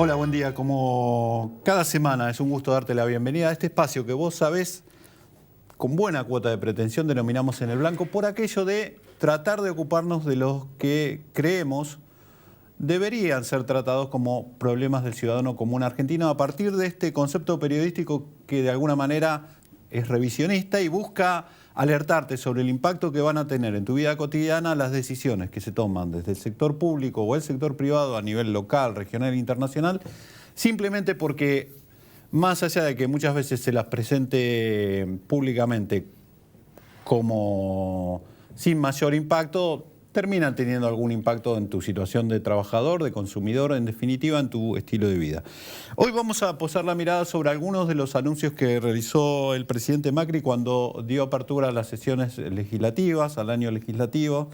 Hola, buen día. Como cada semana es un gusto darte la bienvenida a este espacio que vos sabés, con buena cuota de pretensión, denominamos En el Blanco, por aquello de tratar de ocuparnos de los que creemos deberían ser tratados como problemas del ciudadano común argentino a partir de este concepto periodístico que de alguna manera es revisionista y busca alertarte sobre el impacto que van a tener en tu vida cotidiana las decisiones que se toman desde el sector público o el sector privado a nivel local, regional e internacional, simplemente porque más allá de que muchas veces se las presente públicamente como sin mayor impacto, terminan teniendo algún impacto en tu situación de trabajador, de consumidor, en definitiva en tu estilo de vida. Hoy vamos a posar la mirada sobre algunos de los anuncios que realizó el presidente Macri cuando dio apertura a las sesiones legislativas, al año legislativo.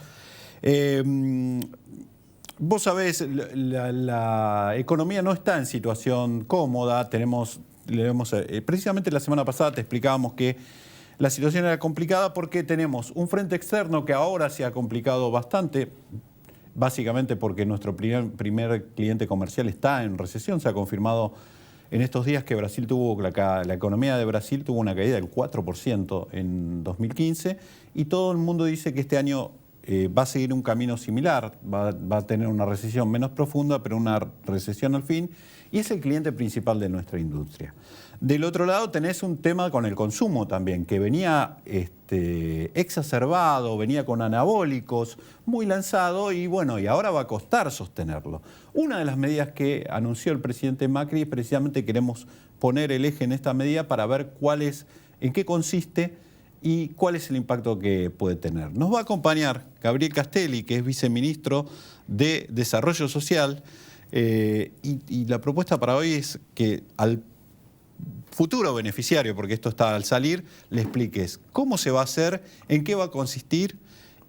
Vos sabés, la economía no está en situación cómoda. Precisamente la semana pasada te explicábamos que la situación era complicada porque tenemos un frente externo que ahora se ha complicado bastante, básicamente porque nuestro primer cliente comercial está en recesión. Se ha confirmado en estos días que Brasil la economía de Brasil tuvo una caída del 4% en 2015 y todo el mundo dice que este año va a seguir un camino similar, va a tener una recesión menos profunda, pero una recesión al fin, y es el cliente principal de nuestra industria. Del otro lado tenés un tema con el consumo también, que venía exacerbado, venía con anabólicos, muy lanzado y bueno, y ahora va a costar sostenerlo. Una de las medidas que anunció el presidente Macri es precisamente queremos poner el eje en esta medida para ver en qué consiste y cuál es el impacto que puede tener. Nos va a acompañar Gabriel Castelli, que es viceministro de Desarrollo Social, y la propuesta para hoy es que al futuro beneficiario, porque esto está al salir, le expliques cómo se va a hacer, en qué va a consistir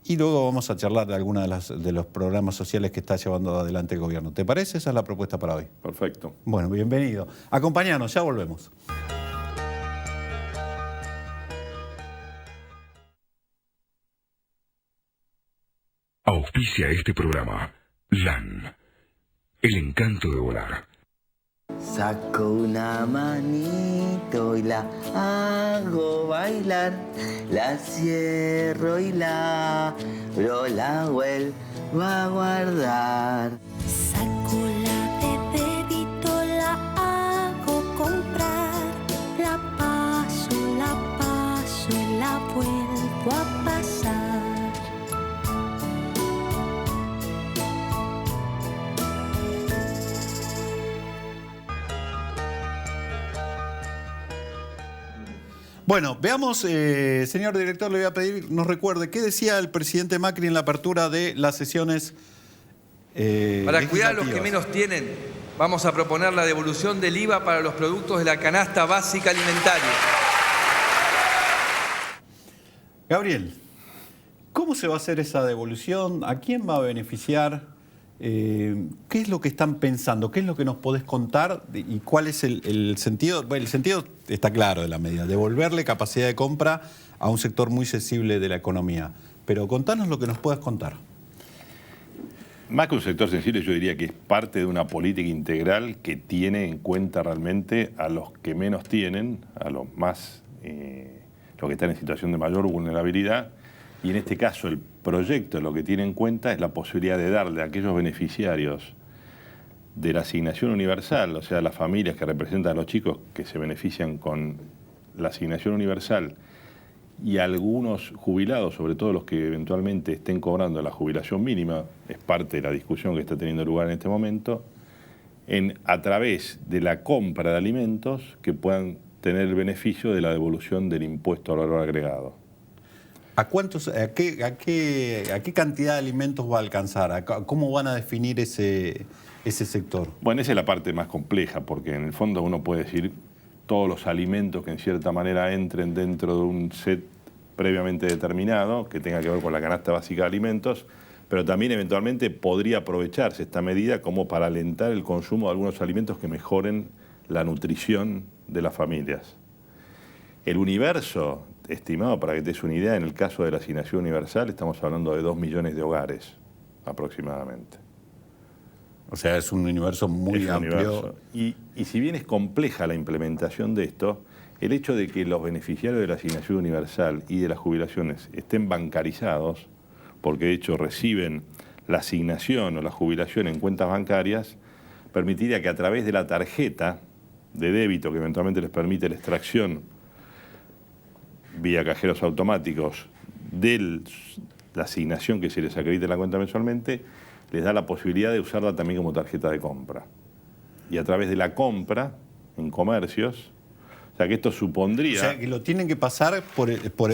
y luego vamos a charlar de algunos de los programas sociales que está llevando adelante el gobierno. ¿Te parece? Esa es la propuesta para hoy. Perfecto. Bueno, bienvenido. Acompáñanos, ya volvemos. Auspicia este programa LAN, el encanto de volar. Saco una manito y la hago bailar, la cierro y la abro, la vuelvo a guardar. Saco la de débito, la hago comprar, la paso y la vuelvo a pasar. Bueno, veamos, señor director, le voy a pedir, nos recuerde, ¿qué decía el presidente Macri en la apertura de las sesiones Para cuidar a los que menos tienen, vamos a proponer la devolución del IVA para los productos de la canasta básica alimentaria. Gabriel, ¿cómo se va a hacer esa devolución? ¿A quién va a beneficiar? ¿Qué es lo que están pensando? ¿Qué es lo que nos podés contar? ¿Y cuál es el sentido? Bueno, el sentido está claro de la medida, devolverle capacidad de compra a un sector muy sensible de la economía. Pero contanos lo que nos puedas contar. Más que un sector sensible, yo diría que es parte de una política integral que tiene en cuenta realmente a los que menos tienen, a los que están en situación de mayor vulnerabilidad. Y en este caso el proyecto lo que tiene en cuenta es la posibilidad de darle a aquellos beneficiarios de la asignación universal, o sea, las familias que representan a los chicos que se benefician con la asignación universal y algunos jubilados, sobre todo los que eventualmente estén cobrando la jubilación mínima, es parte de la discusión que está teniendo lugar en este momento, a través de la compra de alimentos que puedan tener el beneficio de la devolución del impuesto al valor agregado. ¿A qué cantidad de alimentos va a alcanzar? ¿Cómo van a definir ese sector? Bueno, esa es la parte más compleja, porque en el fondo uno puede decir todos los alimentos que en cierta manera entren dentro de un set previamente determinado, que tenga que ver con la canasta básica de alimentos, pero también eventualmente podría aprovecharse esta medida como para alentar el consumo de algunos alimentos que mejoren la nutrición de las familias. El universo estimado, para que te des una idea, en el caso de la asignación universal estamos hablando de 2 millones de hogares aproximadamente. O sea, es un universo muy amplio. Y si bien es compleja la implementación de esto, el hecho de que los beneficiarios de la asignación universal y de las jubilaciones estén bancarizados, porque de hecho reciben la asignación o la jubilación en cuentas bancarias, permitiría que a través de la tarjeta de débito que eventualmente les permite la extracción vía cajeros automáticos de la asignación que se les acredita en la cuenta mensualmente, les da la posibilidad de usarla también como tarjeta de compra. Y a través de la compra en comercios, o sea que esto supondría... O sea que lo tienen que pasar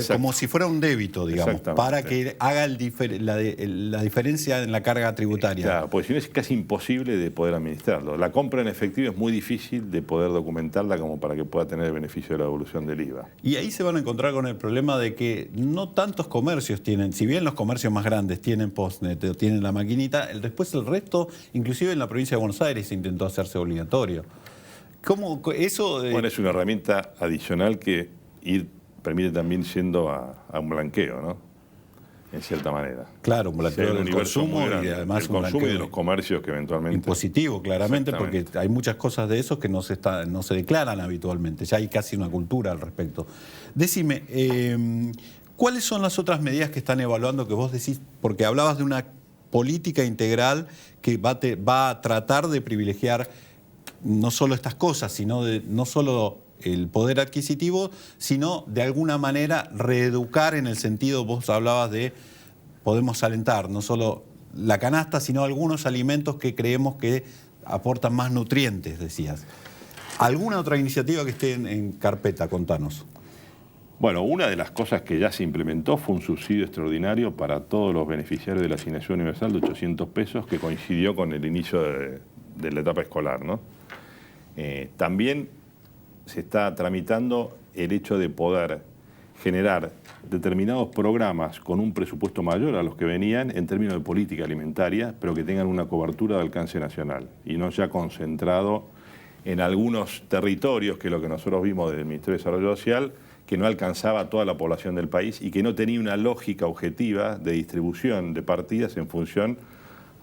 como si fuera un débito, digamos, para que haga la diferencia en la carga tributaria. Claro, porque si no es casi imposible de poder administrarlo. La compra en efectivo es muy difícil de poder documentarla como para que pueda tener el beneficio de la devolución del IVA. Y ahí se van a encontrar con el problema de que no tantos comercios tienen, si bien los comercios más grandes tienen Postnet o tienen la maquinita, después el resto, inclusive en la provincia de Buenos Aires, se intentó hacerse obligatorio. ¿Cómo eso? Bueno, es una herramienta adicional que permite también yendo a un blanqueo, ¿no? En cierta manera. Claro, un blanqueo del consumo y además un consumo y de los comercios que eventualmente... Impositivo, claramente, porque hay muchas cosas de esos que no se declaran habitualmente. Ya hay casi una cultura al respecto. Decime, ¿cuáles son las otras medidas que están evaluando que vos decís? Porque hablabas de una política integral que va a tratar de privilegiar no solo estas cosas, sino no solo el poder adquisitivo, sino de alguna manera reeducar en el sentido, vos hablabas de, podemos alentar no solo la canasta, sino algunos alimentos que creemos que aportan más nutrientes, decías. ¿Alguna otra iniciativa que esté en carpeta? Contanos. Bueno, una de las cosas que ya se implementó fue un subsidio extraordinario para todos los beneficiarios de la asignación universal de 800 pesos que coincidió con el inicio de la etapa escolar, ¿no? También se está tramitando el hecho de poder generar determinados programas con un presupuesto mayor a los que venían en términos de política alimentaria, pero que tengan una cobertura de alcance nacional y no ya concentrado en algunos territorios, que es lo que nosotros vimos desde el Ministerio de Desarrollo Social, que no alcanzaba a toda la población del país y que no tenía una lógica objetiva de distribución de partidas en función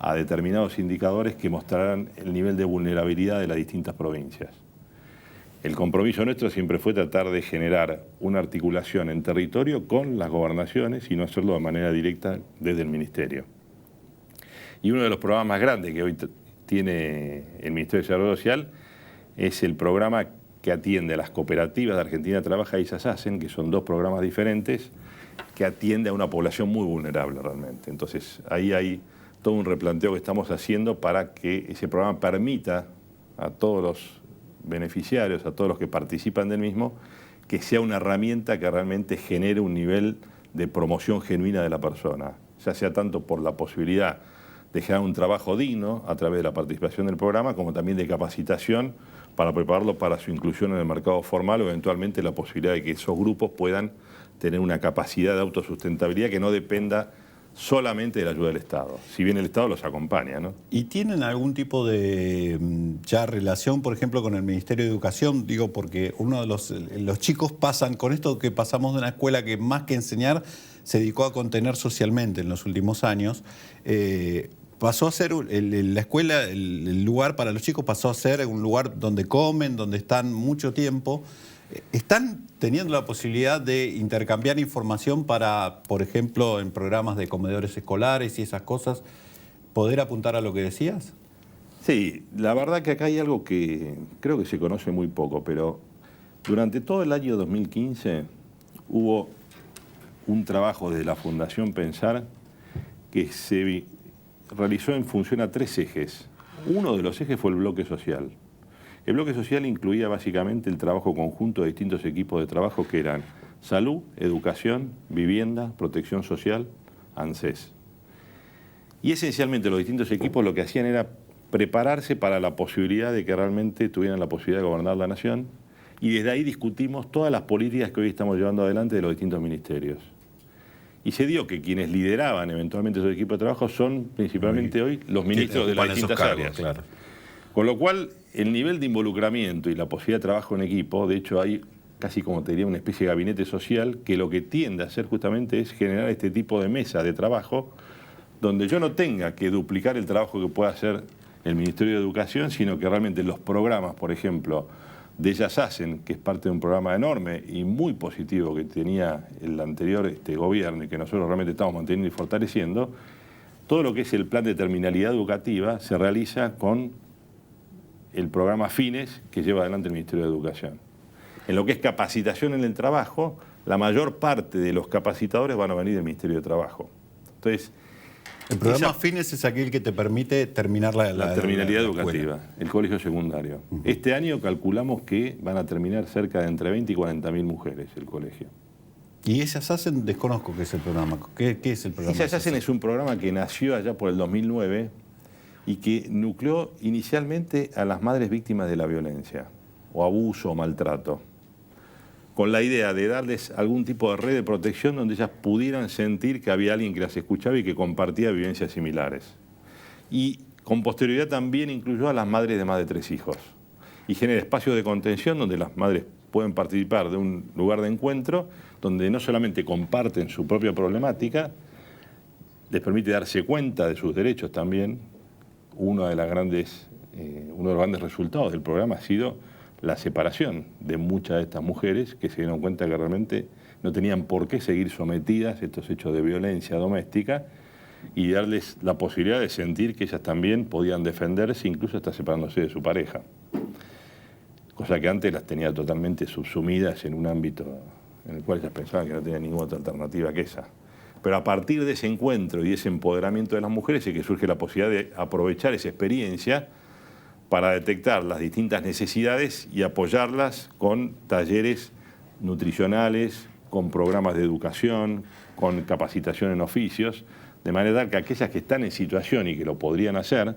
a determinados indicadores que mostraran el nivel de vulnerabilidad de las distintas provincias. El compromiso nuestro siempre fue tratar de generar una articulación en territorio con las gobernaciones y no hacerlo de manera directa desde el Ministerio. Y uno de los programas más grandes que hoy tiene el Ministerio de Desarrollo Social es el programa que atiende a las cooperativas de Argentina Trabaja y SASACEN, que son dos programas diferentes, que atiende a una población muy vulnerable realmente. Entonces ahí hay todo un replanteo que estamos haciendo para que ese programa permita a todos los beneficiarios, a todos los que participan del mismo, que sea una herramienta que realmente genere un nivel de promoción genuina de la persona, ya sea tanto por la posibilidad de generar un trabajo digno a través de la participación del programa, como también de capacitación para prepararlo para su inclusión en el mercado formal o eventualmente la posibilidad de que esos grupos puedan tener una capacidad de autosustentabilidad que no dependa solamente de la ayuda del Estado, si bien el Estado los acompaña, ¿no? ¿Y tienen algún tipo de ya relación, por ejemplo, con el Ministerio de Educación? Digo, porque uno de los chicos pasan con esto que pasamos de una escuela que más que enseñar se dedicó a contener socialmente en los últimos años. Pasó a ser la escuela, el lugar para los chicos pasó a ser un lugar donde comen, donde están mucho tiempo. ¿Están teniendo la posibilidad de intercambiar información para, por ejemplo, en programas de comedores escolares y esas cosas, poder apuntar a lo que decías? Sí, la verdad que acá hay algo que creo que se conoce muy poco, pero durante todo el año 2015 hubo un trabajo desde la Fundación Pensar que se realizó en función a 3 ejes. Uno de los ejes fue el bloque social. El bloque social incluía básicamente el trabajo conjunto de distintos equipos de trabajo que eran salud, educación, vivienda, protección social, ANSES. Y esencialmente los distintos equipos lo que hacían era prepararse para la posibilidad de que realmente tuvieran la posibilidad de gobernar la nación, y desde ahí discutimos todas las políticas que hoy estamos llevando adelante de los distintos ministerios. Y se dio que quienes lideraban eventualmente esos equipos de trabajo son principalmente hoy los ministros de las distintas áreas. Claro. Con lo cual, el nivel de involucramiento y la posibilidad de trabajo en equipo, de hecho hay casi como te diría una especie de gabinete social que lo que tiende a hacer justamente es generar este tipo de mesa de trabajo donde yo no tenga que duplicar el trabajo que pueda hacer el Ministerio de Educación, sino que realmente los programas, por ejemplo, de Ellas Hacen, que es parte de un programa enorme y muy positivo que tenía el anterior gobierno y que nosotros realmente estamos manteniendo y fortaleciendo, todo lo que es el plan de terminalidad educativa se realiza con el programa Fines que lleva adelante el Ministerio de Educación. En lo que es capacitación en el trabajo, la mayor parte de los capacitadores van a venir del Ministerio de Trabajo. Entonces, el programa Fines es aquel que te permite terminar la terminalidad la educativa, el colegio secundario. Este año calculamos que van a terminar cerca de entre 20 y 40.000 mujeres el colegio. Y Ellas Hacen, desconozco qué es el programa. ¿Qué es el programa? Ellas Hacen es un programa que nació allá por el 2009 y que nucleó inicialmente a las madres víctimas de la violencia, o abuso o maltrato, con la idea de darles algún tipo de red de protección donde ellas pudieran sentir que había alguien que las escuchaba y que compartía vivencias similares. Y con posterioridad también incluyó a las madres de más de 3 hijos. Y genera espacios de contención donde las madres pueden participar de un lugar de encuentro donde no solamente comparten su propia problemática, les permite darse cuenta de sus derechos también. Uno de los grandes resultados del programa ha sido la separación de muchas de estas mujeres que se dieron cuenta que realmente no tenían por qué seguir sometidas a estos hechos de violencia doméstica y darles la posibilidad de sentir que ellas también podían defenderse, incluso hasta separándose de su pareja. Cosa que antes las tenía totalmente subsumidas en un ámbito en el cual ellas pensaban que no tenían ninguna otra alternativa que esa. Pero a partir de ese encuentro y ese empoderamiento de las mujeres es que surge la posibilidad de aprovechar esa experiencia para detectar las distintas necesidades y apoyarlas con talleres nutricionales, con programas de educación, con capacitación en oficios, de manera que aquellas que están en situación y que lo podrían hacer,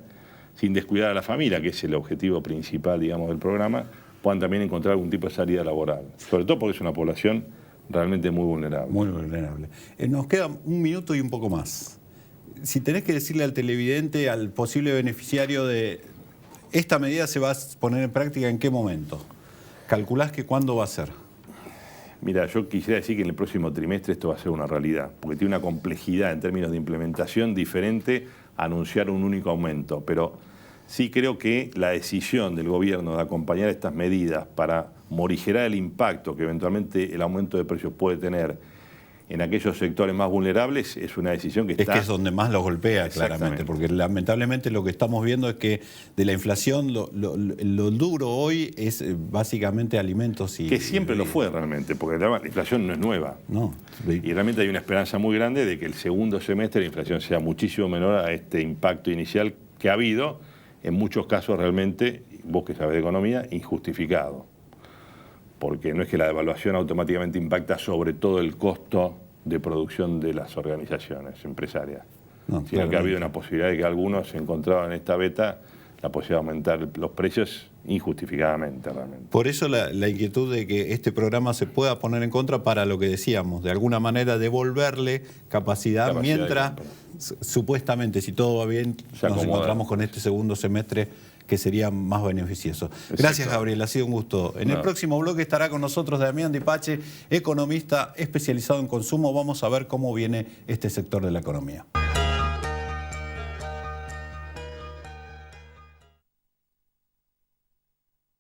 sin descuidar a la familia, que es el objetivo principal, digamos, del programa, puedan también encontrar algún tipo de salida laboral. Sobre todo porque es una población realmente muy vulnerable. Muy vulnerable. Nos queda 1 minuto y un poco más. Si tenés que decirle al televidente, al posible beneficiario de esta medida, ¿se va a poner en práctica en qué momento? ¿Calculás que cuándo va a ser? Mira, yo quisiera decir que en el próximo trimestre esto va a ser una realidad, porque tiene una complejidad en términos de implementación diferente a anunciar un único aumento, pero sí creo que la decisión del gobierno de acompañar estas medidas para morigerar el impacto que eventualmente el aumento de precios puede tener en aquellos sectores más vulnerables es una decisión que está... Es que es donde más los golpea, claramente, porque lamentablemente lo que estamos viendo es que de la inflación lo duro hoy es básicamente alimentos y... Que siempre lo fue realmente, porque la inflación no es nueva. No. Y realmente hay una esperanza muy grande de que el segundo semestre la inflación sea muchísimo menor a este impacto inicial que ha habido, en muchos casos realmente, vos que sabés de economía, injustificado. Porque no es que la devaluación automáticamente impacta sobre todo el costo de producción de las organizaciones empresarias, sino que ha habido una posibilidad de que algunos encontraban en esta beta la posibilidad de aumentar los precios injustificadamente realmente. Por eso la inquietud de que este programa se pueda poner en contra para lo que decíamos, de alguna manera devolverle capacidad mientras, supuestamente, si todo va bien, nos encontramos con este segundo semestre que sería más beneficioso. Gracias, Gabriel, ha sido un gusto. En el próximo bloque estará con nosotros Damián Dipache, economista especializado en consumo. Vamos a ver cómo viene este sector de la economía.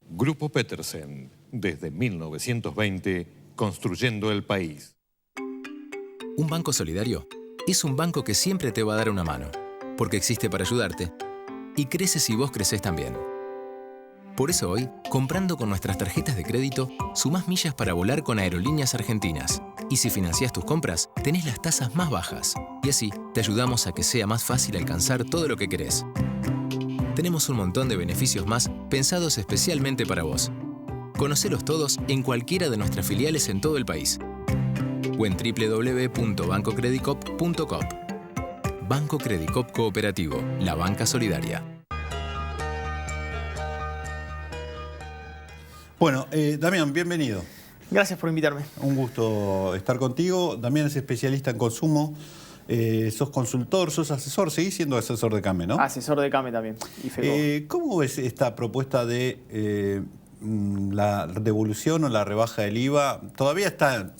Grupo Petersen, desde 1920, construyendo el país. Un banco solidario es un banco que siempre te va a dar una mano, porque existe para ayudarte y crece si vos crecés también. Por eso hoy, comprando con nuestras tarjetas de crédito, sumás millas para volar con Aerolíneas Argentinas. Y si financiás tus compras, tenés las tasas más bajas. Y así, te ayudamos a que sea más fácil alcanzar todo lo que querés. Tenemos un montón de beneficios más pensados especialmente para vos. Conocelos todos en cualquiera de nuestras filiales en todo el país. O en www.bancocredicop.com. Banco Credicop Cooperativo, la banca solidaria. Bueno, Damián, bienvenido. Gracias por invitarme. Un gusto estar contigo. Damián es especialista en consumo, sos consultor, sos asesor, seguís siendo asesor de CAME, ¿no? Asesor de CAME también. Y ¿Cómo ves esta propuesta de la devolución o la rebaja del IVA? Todavía está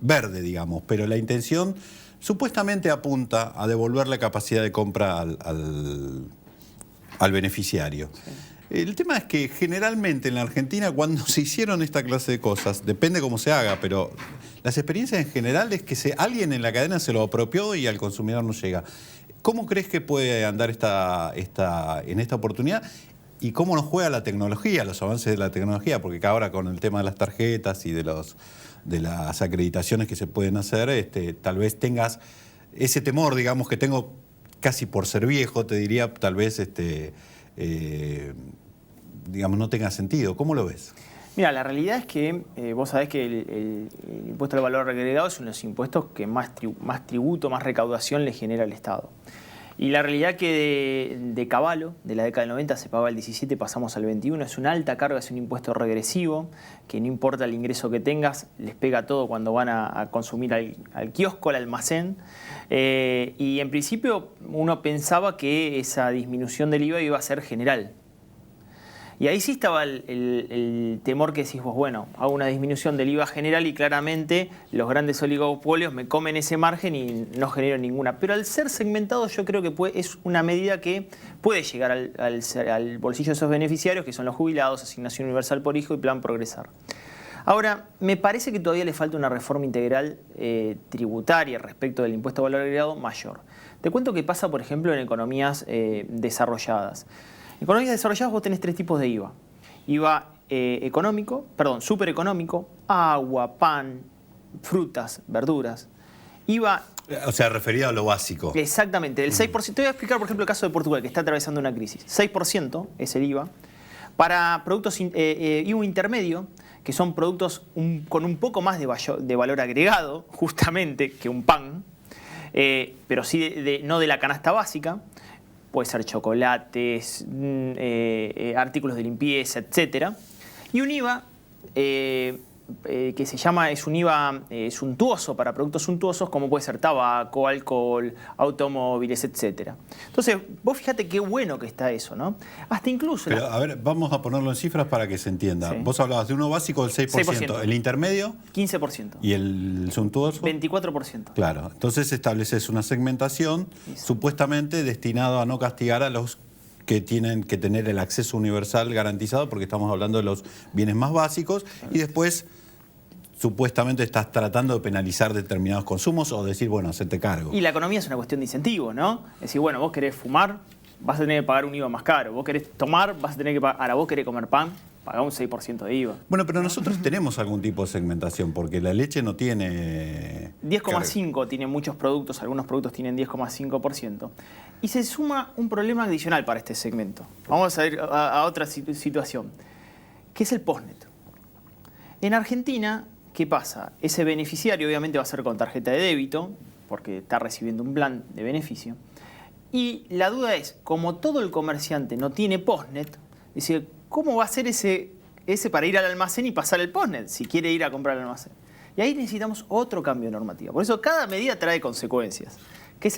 verde, digamos, pero la intención supuestamente apunta a devolver la capacidad de compra al beneficiario. Sí. El tema es que generalmente en la Argentina cuando se hicieron esta clase de cosas, depende cómo se haga, pero las experiencias en general es que alguien en la cadena se lo apropió y al consumidor no llega. ¿Cómo crees que puede andar en esta oportunidad? ¿Y cómo nos juega la tecnología, los avances de la tecnología? Porque ahora con el tema de las tarjetas y de las acreditaciones que se pueden hacer, tal vez tengas ese temor, digamos, que tengo casi por ser viejo, te diría, tal vez, digamos, no tenga sentido. ¿Cómo lo ves? Mira, la realidad es que vos sabés que el impuesto al valor agregado es uno de los impuestos que más tributo, más recaudación le genera al Estado. Y la realidad que de caballo, de la década del 90 se pagaba el 17, pasamos al 21, es una alta carga, es un impuesto regresivo, que no importa el ingreso que tengas, les pega todo cuando van a consumir al kiosco, al almacén. Y en principio uno pensaba que esa disminución del IVA iba a ser general. Y ahí sí estaba el temor que decís vos, bueno, hago una disminución del IVA general y claramente los grandes oligopolios me comen ese margen y no genero ninguna. Pero al ser segmentado yo creo que es una medida que puede llegar al bolsillo de esos beneficiarios, que son los jubilados, asignación universal por hijo y plan Progresar. Ahora, me parece que todavía le falta una reforma integral tributaria respecto del impuesto al valor agregado mayor. Te cuento qué pasa, por ejemplo, en economías desarrolladas. En economías desarrolladas vos tenés tres tipos de IVA. IVA supereconómico, agua, pan, frutas, verduras. IVA... O sea, referido a lo básico. Exactamente. El 6%. Te voy a explicar, por ejemplo, el caso de Portugal, que está atravesando una crisis. 6% es el IVA. Para productos IVA intermedio, que son productos con un poco más de valor agregado, justamente, que un pan, pero sí no de la canasta básica. Puede ser chocolates, artículos de limpieza, etc. Y un IVA que se llama, es un IVA suntuoso para productos suntuosos, como puede ser tabaco, alcohol, automóviles, etc. Entonces, vos fíjate qué bueno que está eso, ¿no? Hasta incluso... Pero, a ver, vamos a ponerlo en cifras para que se entienda. Sí. Vos hablabas de uno básico del 6%, el intermedio... 15%. ¿Y el suntuoso? 24%. Claro, entonces estableces una segmentación supuestamente destinada a no castigar a los que tienen que tener el acceso universal garantizado, porque estamos hablando de los bienes más básicos, y después... supuestamente estás tratando de penalizar determinados consumos o decir, bueno, hacerte cargo. Y la economía es una cuestión de incentivo, ¿no? Es decir, bueno, vos querés fumar, vas a tener que pagar un IVA más caro. Vos querés tomar, vas a tener que pagar... Ahora, vos querés comer pan, pagá un 6% de IVA. Bueno, pero nosotros tenemos algún tipo de segmentación, porque la leche no tiene... 10,5% tiene muchos productos, algunos productos tienen 10,5%. Y se suma un problema adicional para este segmento. Vamos a ir a otra situación, que es el postnet. En Argentina... ¿qué pasa? Ese beneficiario obviamente va a ser con tarjeta de débito, porque está recibiendo un plan de beneficio. Y la duda es, como todo el comerciante no tiene postnet, es decir, ¿cómo va a ser ese para ir al almacén y pasar el postnet si quiere ir a comprar al almacén? Y ahí necesitamos otro cambio de normativa. Por eso cada medida trae consecuencias. ¿Qué es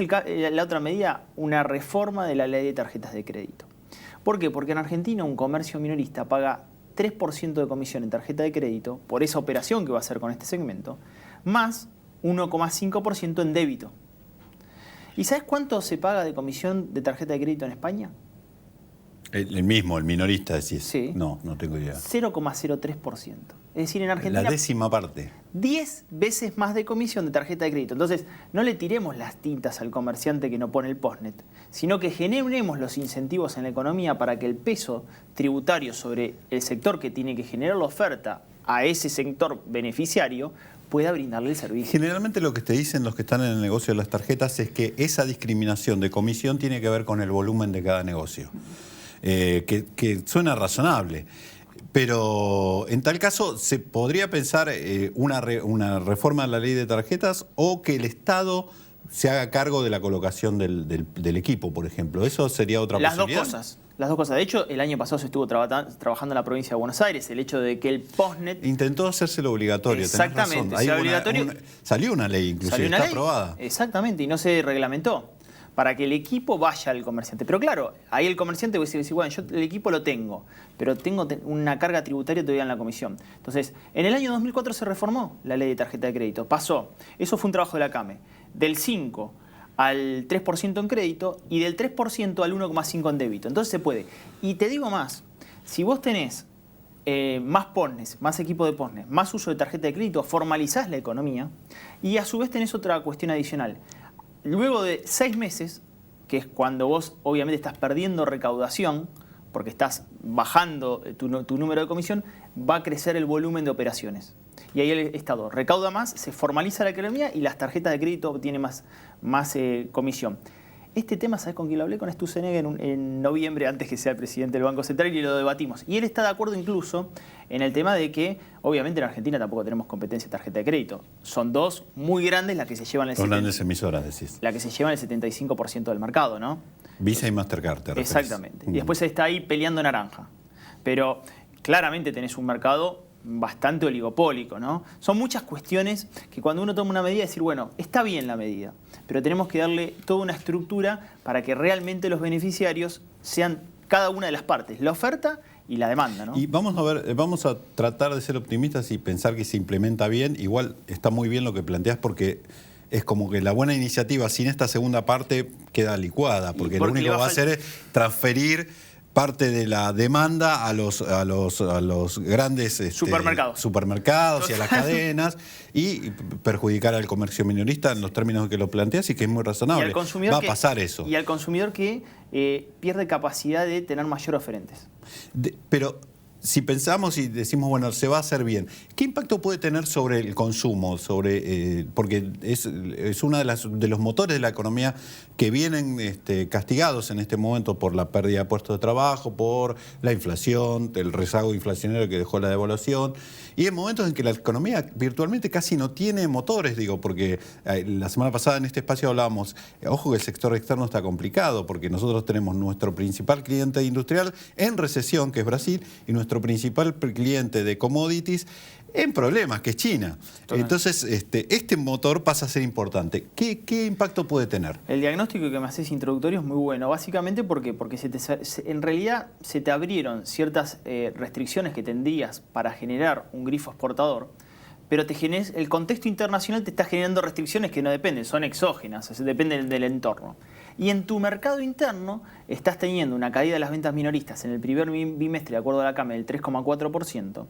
la otra medida? Una reforma de la ley de tarjetas de crédito. ¿Por qué? Porque en Argentina un comercio minorista paga 3% de comisión en tarjeta de crédito por esa operación que va a hacer con este segmento, más 1,5% en débito. ¿Y sabes cuánto se paga de comisión de tarjeta de crédito en España? El minorista, decís. Sí. No tengo idea. 0,03%. Es decir, en Argentina... La décima parte. 10 veces más de comisión de tarjeta de crédito. Entonces, no le tiremos las tintas al comerciante que no pone el postnet, sino que generemos los incentivos en la economía para que el peso tributario sobre el sector que tiene que generar la oferta a ese sector beneficiario pueda brindarle el servicio. Generalmente lo que te dicen los que están en el negocio de las tarjetas es que esa discriminación de comisión tiene que ver con el volumen de cada negocio. Que suena razonable. Pero en tal caso, ¿se podría pensar una reforma de la ley de tarjetas o que el Estado se haga cargo de la colocación del equipo, por ejemplo? ¿Eso sería otra posibilidad? Las dos cosas. De hecho, el año pasado se estuvo trabajando en la provincia de Buenos Aires el hecho de que el postnet... Intentó hacérselo obligatorio. Exactamente. Salió una ley, inclusive, está aprobada. Exactamente, y no se reglamentó. Para que el equipo vaya al comerciante. Pero claro, ahí el comerciante va a decir, bueno, yo el equipo lo tengo, pero tengo una carga tributaria todavía en la comisión. Entonces, en el año 2004 se reformó la ley de tarjeta de crédito. Pasó, eso fue un trabajo de la CAME, del 5 al 3% en crédito y del 3% al 1,5% en débito. Entonces se puede. Y te digo más, si vos tenés más POSNES, más equipo de POSNES, más uso de tarjeta de crédito, formalizás la economía y a su vez tenés otra cuestión adicional. Luego de 6 meses, que es cuando vos obviamente estás perdiendo recaudación, porque estás bajando tu número de comisión, va a crecer el volumen de operaciones. Y ahí el Estado recauda más, se formaliza la economía y las tarjetas de crédito obtienen más comisión. Este tema, ¿sabes con quién lo hablé? Con Sturzenegger en noviembre, antes que sea el presidente del Banco Central, y lo debatimos. Y él está de acuerdo incluso en el tema de que, obviamente, en Argentina tampoco tenemos competencia de tarjeta de crédito. Son dos muy grandes las que se llevan el... Son grandes emisoras, decís. La que se llevan el 75% del mercado, ¿no? Visa y Mastercard, te refieres. Exactamente. Y después está ahí peleando naranja. Pero claramente tenés un mercado bastante oligopólico, ¿no? Son muchas cuestiones que cuando uno toma una medida, decir, bueno, está bien la medida, pero tenemos que darle toda una estructura para que realmente los beneficiarios sean cada una de las partes, la oferta y la demanda, ¿no? Y vamos a ver, vamos a tratar de ser optimistas y pensar que se implementa bien. Igual está muy bien lo que planteás porque es como que la buena iniciativa sin esta segunda parte queda licuada, porque lo único que va a hacer es transferir parte de la demanda a los grandes supermercados y a las cadenas y perjudicar al comercio minorista en los términos que lo planteas y que es muy razonable. Va a pasar eso. Y al consumidor que pierde capacidad de tener mayor oferentes. Pero si pensamos y decimos, bueno, se va a hacer bien, ¿qué impacto puede tener sobre el consumo? Porque es uno de los motores de la economía que vienen castigados en este momento por la pérdida de puestos de trabajo, por la inflación, el rezago inflacionario que dejó la devaluación, y en momentos en que la economía virtualmente casi no tiene motores, porque la semana pasada en este espacio hablábamos, ojo que el sector externo está complicado, porque nosotros tenemos nuestro principal cliente industrial en recesión, que es Brasil, y nuestro principal cliente de commodities en problemas, que es China. Entonces, este motor pasa a ser importante. ¿Qué impacto puede tener? El diagnóstico que me haces introductorio es muy bueno, básicamente porque en realidad se te abrieron ciertas restricciones que tendrías para generar un grifo exportador, pero el contexto internacional te está generando restricciones que no dependen, son exógenas, o sea, dependen del entorno. Y en tu mercado interno estás teniendo una caída de las ventas minoristas en el primer bimestre, de acuerdo a la CAME, del 3,4%,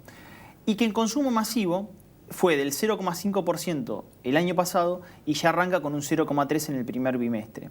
y que el consumo masivo fue del 0,5% el año pasado y ya arranca con un 0,3% en el primer bimestre.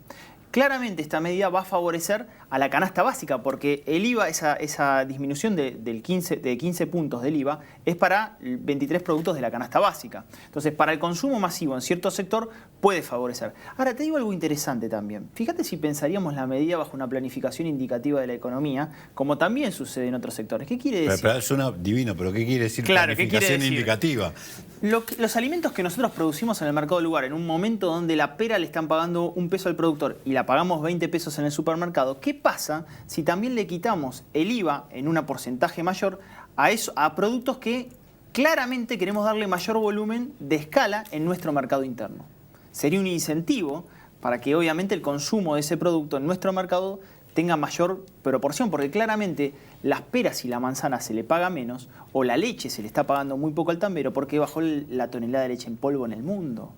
Claramente esta medida va a favorecer a la canasta básica porque el IVA, esa disminución de 15 puntos del IVA es para 23 productos de la canasta básica. Entonces, para el consumo masivo en cierto sector puede favorecer. Ahora, te digo algo interesante también. Fíjate si pensaríamos la medida bajo una planificación indicativa de la economía, como también sucede en otros sectores. ¿Qué quiere decir? Pero suena divino, pero ¿qué quiere decir planificación indicativa? Los alimentos que nosotros producimos en el mercado del lugar, en un momento donde la pera le están pagando $1 al productor y la pagamos 20 pesos en el supermercado, ¿qué pasa si también le quitamos el IVA en un porcentaje mayor a productos que claramente queremos darle mayor volumen de escala en nuestro mercado interno? Sería un incentivo para que obviamente el consumo de ese producto en nuestro mercado tenga mayor proporción, porque claramente las peras y la manzana se le paga menos, o la leche se le está pagando muy poco al tambero porque bajó la tonelada de leche en polvo en el mundo.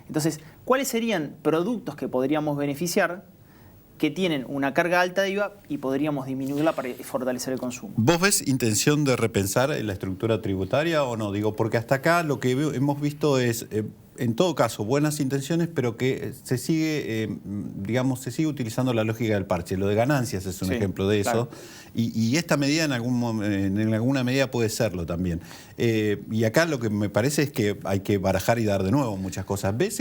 Entonces, ¿cuáles serían productos que podríamos beneficiar que tienen una carga alta de IVA y podríamos disminuirla para fortalecer el consumo? ¿Vos ves intención de repensar la estructura tributaria o no? Porque hasta acá lo que hemos visto es, en todo caso, buenas intenciones, pero que se sigue, se sigue utilizando la lógica del parche. Lo de ganancias es un ejemplo de eso. Claro. Y esta medida en alguna medida puede serlo también. Y acá lo que me parece es que hay que barajar y dar de nuevo muchas cosas. ¿Ves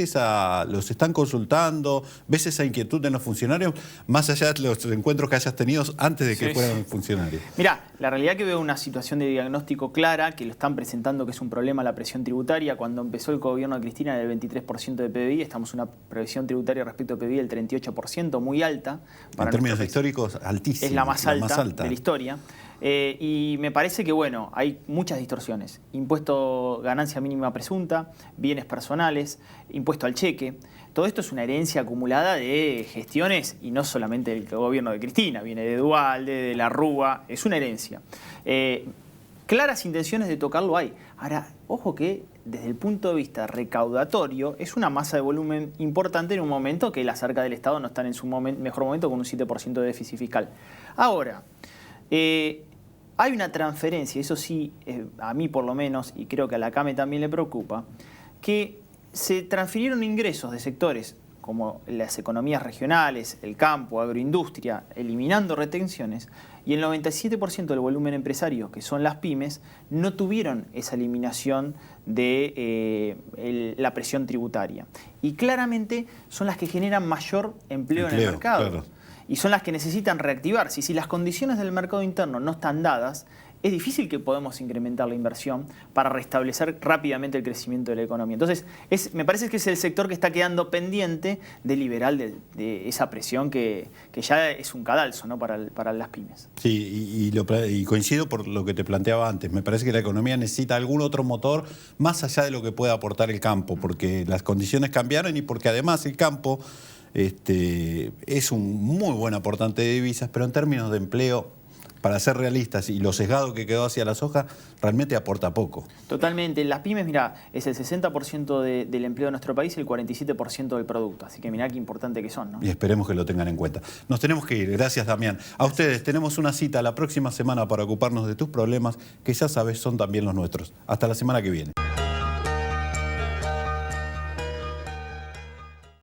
los están consultando? ¿Ves esa inquietud en los funcionarios? Más allá de los encuentros que hayas tenido antes de que fueran funcionarios. Mirá, la realidad que veo una situación de diagnóstico clara, que lo están presentando que es un problema la presión tributaria. Cuando empezó el gobierno de Cristina era el 23% de PBI, estamos en una previsión tributaria respecto a PBI del 38%, muy alta. En términos históricos, altísima. Es la más alta de la historia. Y me parece que, bueno, hay muchas distorsiones. Impuesto ganancia mínima presunta, bienes personales, impuesto al cheque. Todo esto es una herencia acumulada de gestiones y no solamente del gobierno de Cristina, viene de Duhalde, de la Rúa, es una herencia. Claras intenciones de tocarlo hay. Ahora, ojo que desde el punto de vista recaudatorio es una masa de volumen importante en un momento que las arcas del Estado no están en su mejor momento con un 7% de déficit fiscal. Ahora, hay una transferencia, eso sí, a mí por lo menos, y creo que a la CAME también le preocupa, que se transfirieron ingresos de sectores como las economías regionales, el campo, agroindustria, eliminando retenciones, y el 97% del volumen empresario, que son las pymes, no tuvieron esa eliminación de la presión tributaria. Y claramente son las que generan mayor empleo en el mercado. Claro. Y son las que necesitan reactivarse. Y si las condiciones del mercado interno no están dadas, es difícil que podamos incrementar la inversión para restablecer rápidamente el crecimiento de la economía. Entonces, me parece que es el sector que está quedando pendiente de liberar de esa presión que ya es un cadalso, ¿no? para las pymes. Sí, y coincido por lo que te planteaba antes. Me parece que la economía necesita algún otro motor más allá de lo que pueda aportar el campo, porque las condiciones cambiaron y porque además el campo es un muy buen aportante de divisas, pero en términos de empleo, para ser realistas, y lo sesgado que quedó hacia la soja, realmente aporta poco. Totalmente. Las pymes, mira, es el 60% del empleo de nuestro país y el 47% del producto. Así que mirá qué importante que son, ¿no? Y esperemos que lo tengan en cuenta. Nos tenemos que ir. Gracias, Damián. A ustedes, tenemos una cita la próxima semana para ocuparnos de tus problemas, que ya sabes son también los nuestros. Hasta la semana que viene.